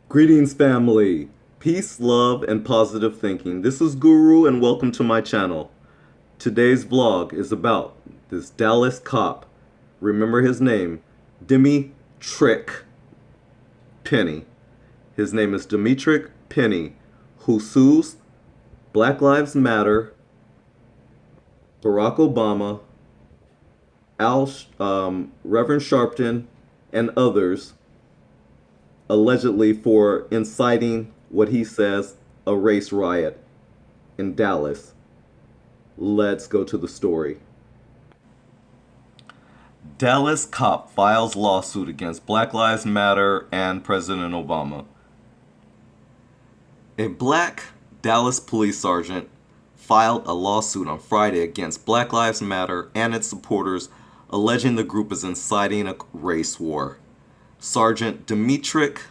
Greetings, family. Peace, love, and positive thinking. This is Guru, and welcome to my channel. Today's vlog is about this Dallas cop. Remember his name, Trick Penny. His name is Trick Penny, who sues Black Lives Matter, Barack Obama, Reverend Sharpton, and others allegedly for inciting what he says a race riot in Dallas. Let's go to the story. Dallas cop files lawsuit against Black Lives Matter and President Obama. A black Dallas police sergeant filed a lawsuit on Friday against Black Lives Matter and its supporters, alleging the group is inciting a race war. Sergeant Trick,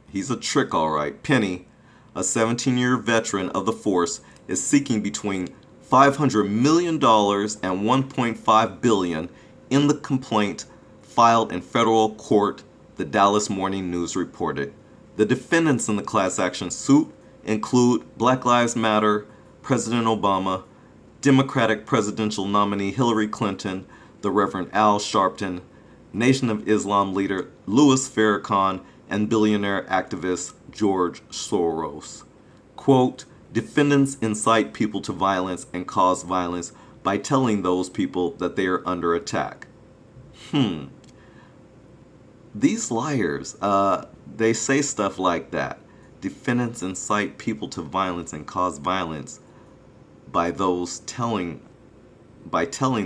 he's a trick alright, Penny, a 17-year veteran of the force, is seeking between $500 million and $1.5 billion in the complaint filed in federal court, the Dallas Morning News reported. The defendants in the class action suit include Black Lives Matter, President Obama, Democratic presidential nominee Hillary Clinton, the Reverend Al Sharpton, Nation of Islam leader Louis Farrakhan, and billionaire activist George Soros. Quote, defendants incite people to violence and cause violence by telling those people that they are under attack. These liars, they say stuff like that. Defendants incite people to violence and cause violence by telling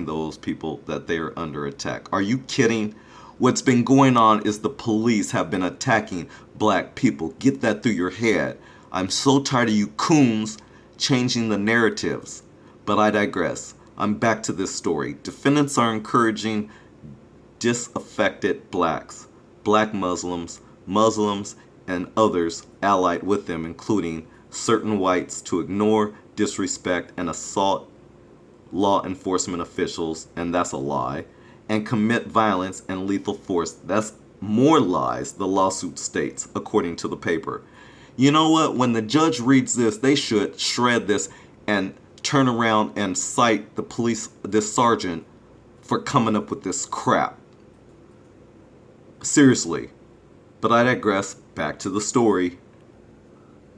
those people that they are under attack. Are you kidding? What's been going on is the police have been attacking black people. Get that through your head. I'm so tired of you coons changing the narratives. But I digress. I'm back to this story. Defendants are encouraging disaffected blacks, black Muslims, and others allied with them, including certain whites, to ignore, disrespect, and assault law enforcement officials, and that's a lie, and commit violence and lethal force. That's more lies, the lawsuit states, according to the paper. You know what? When the judge reads this, they should shred this and turn around and cite the police, this sergeant, for coming up with this crap. Seriously. But I digress. Back to the story.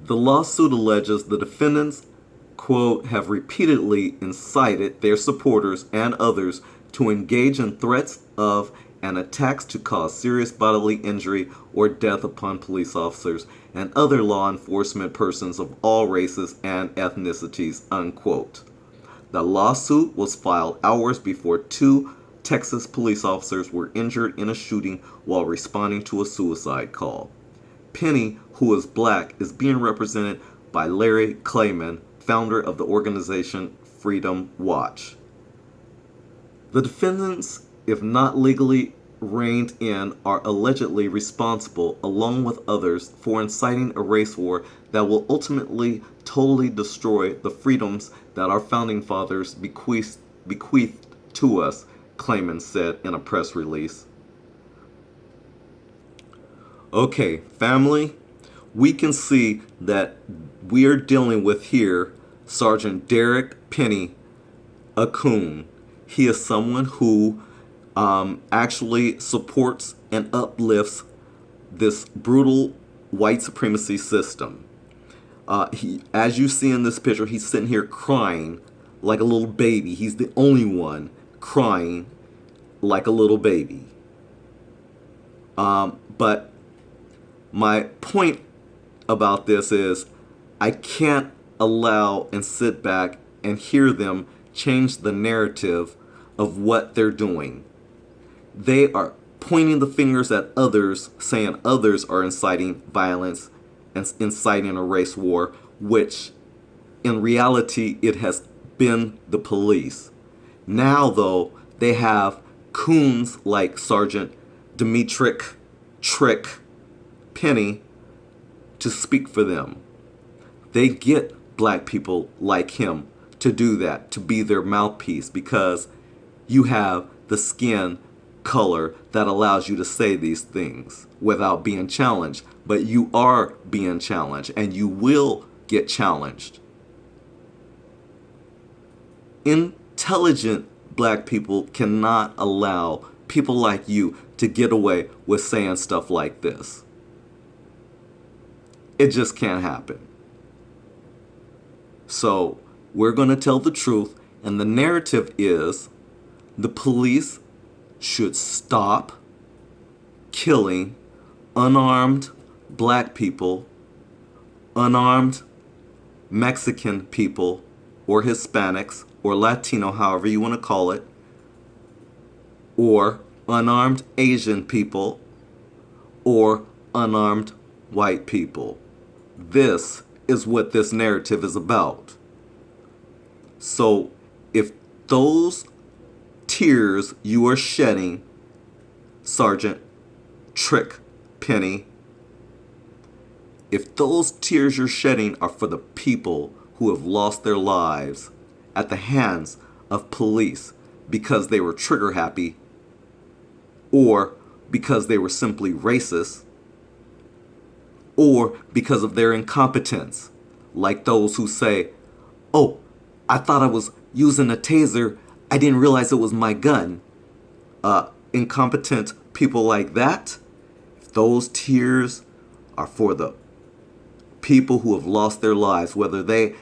The lawsuit alleges the defendants, quote, have repeatedly incited their supporters and others to engage in threats of and attacks to cause serious bodily injury or death upon police officers and other law enforcement persons of all races and ethnicities, unquote. The lawsuit was filed hours before two Texas police officers were injured in a shooting while responding to a suicide call. Penny, who is black, is being represented by Larry Klayman, founder of the organization Freedom Watch. The defendants, if not legally reined in, are allegedly responsible, along with others, for inciting a race war that will ultimately totally destroy the freedoms that our founding fathers bequeathed to us, Klayman said in a press release. Okay, family, we can see that we are dealing with here Sergeant Derek Penny, a coon. He is someone who actually supports and uplifts this brutal white supremacy system. As you see in this picture, he's sitting here crying like a little baby. He's the only one crying like a little baby. But my point about this is I can't allow and sit back and hear them change the narrative of what they're doing. They are pointing the fingers at others, saying others are inciting violence and inciting a race war, which in reality it has been the police. Now though, they have coons like Sergeant Trick Penny to speak for them. They get black people like him to do that, to be their mouthpiece, because you have the skin color that allows you to say these things without being challenged. But you are being challenged, and you will get challenged. Intelligent black people cannot allow people like you to get away with saying stuff like this. It just can't happen. So we're going to tell the truth, and the narrative is the police should stop killing unarmed black people, unarmed Mexican people, or Hispanics, or Latino, however you want to call it, or unarmed Asian people, or unarmed white people. This is what this narrative is about. So if those tears you are shedding, Sergeant Trick Penny, if those tears you're shedding are for the people who have lost their lives at the hands of police because they were trigger happy, or because they were simply racist, or because of their incompetence, like those who say, "Oh, I thought I was using a taser, I didn't realize it was my gun." Incompetent people like that, if those tears are for the people who have lost their lives, whether they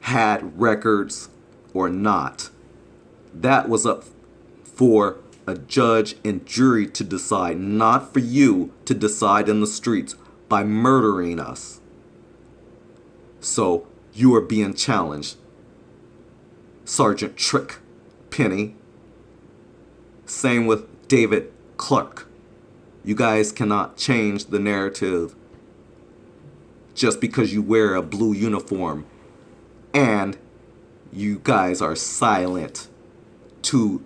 had records or not, that was up for a judge and jury to decide, not for you to decide in the streets by murdering us. So you are being challenged, Sergeant Trick Penny. Same with David Clark. You guys cannot change the narrative just because you wear a blue uniform and you guys are silent to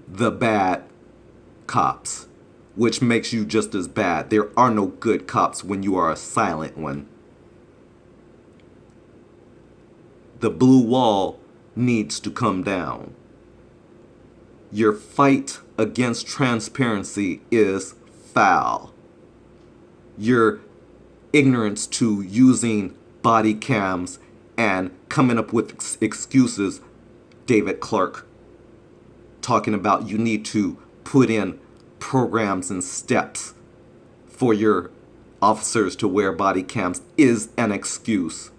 the bad cops, which makes you just as bad. There are no good cops when you are a silent one. The blue wall needs to come down. Your fight against transparency is foul. Your ignorance to using body cams and coming up with excuses, David Clark, talking about you need to put in programs and steps for your officers to wear body cams, is an excuse.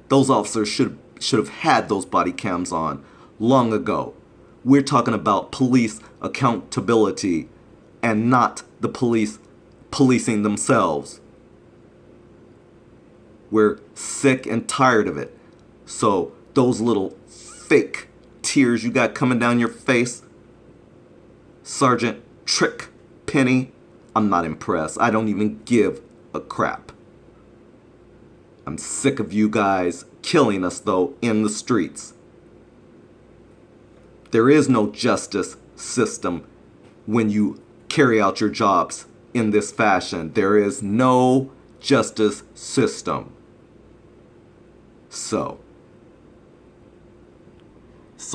Those officers should have had those body cams on long ago. We're talking about police accountability and not the police policing themselves. We're sick and tired of it. So those little fake tears you got coming down your face, Sergeant Trick Penny, I'm not impressed. I don't even give a crap. I'm sick of you guys killing us, though, in the streets. There is no justice system when you carry out your jobs in this fashion. There is no justice system. So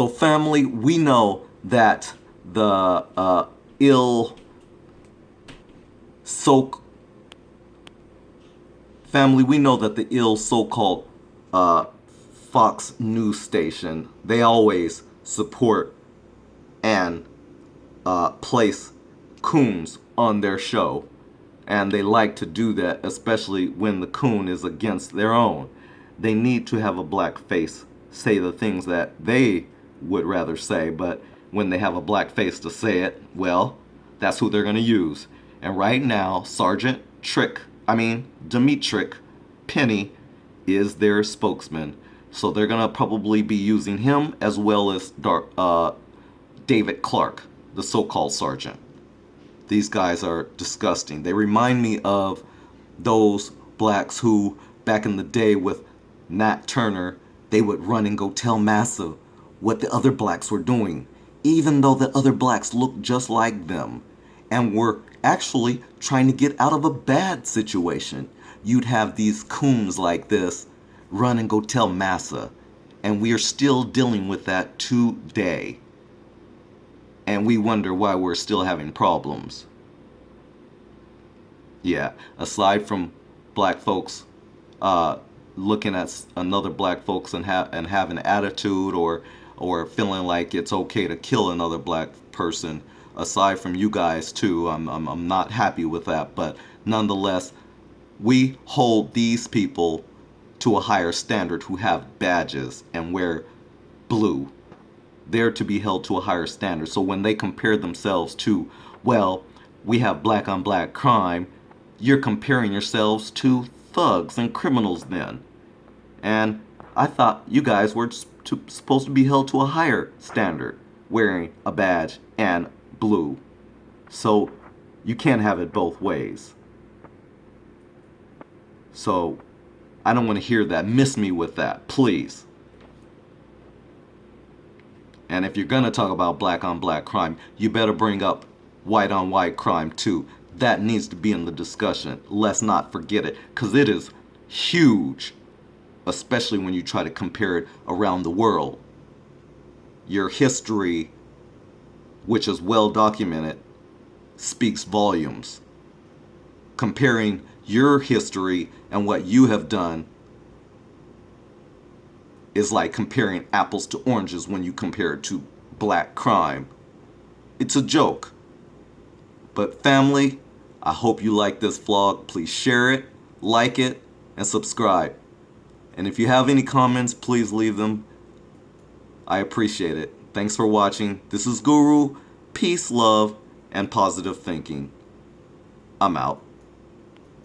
family, we know that the so-called Fox News station, they always support and place coons on their show. And they like to do that, especially when the coon is against their own. They need to have a black face say the things that they would rather say, but when they have a black face to say it, well, that's who they're going to use. And right now, Sergeant Dimitri Penny is their spokesman. So they're going to probably be using him as well as David Clark, the so-called sergeant. These guys are disgusting. They remind me of those blacks who, back in the day with Nat Turner, they would run and go tell Massa what the other blacks were doing, even though the other blacks looked just like them and were actually trying to get out of a bad situation. You'd have these coons like this run and go tell Massa, and we are still dealing with that today. and we wonder why we're still having problems. Yeah, aside from black folks looking at another black folks and have an attitude, or feeling like it's okay to kill another black person. Aside from you guys too, I'm not happy with that. But nonetheless, we hold these people to a higher standard who have badges and wear blue. They're to be held to a higher standard. So when they compare themselves to, well, we have black on black crime, you're comparing yourselves to thugs and criminals then. And I thought you guys were supposed to be held to a higher standard, wearing a badge and blue. So you can't have it both ways. So I don't want to hear that. Miss me with that, please. And if you're going to talk about black on black crime, you better bring up white on white crime too. That needs to be in the discussion. Let's not forget it, because it is huge, especially when you try to compare it around the world. Your history, which is well documented, speaks volumes. Comparing your history and what you have done is like comparing apples to oranges when you compare it to black crime. It's a joke. But family, I hope you like this vlog. Please share it, like it, and subscribe. And if you have any comments, please leave them. I appreciate it. Thanks for watching. This is Guru. Peace, love, and positive thinking. I'm out.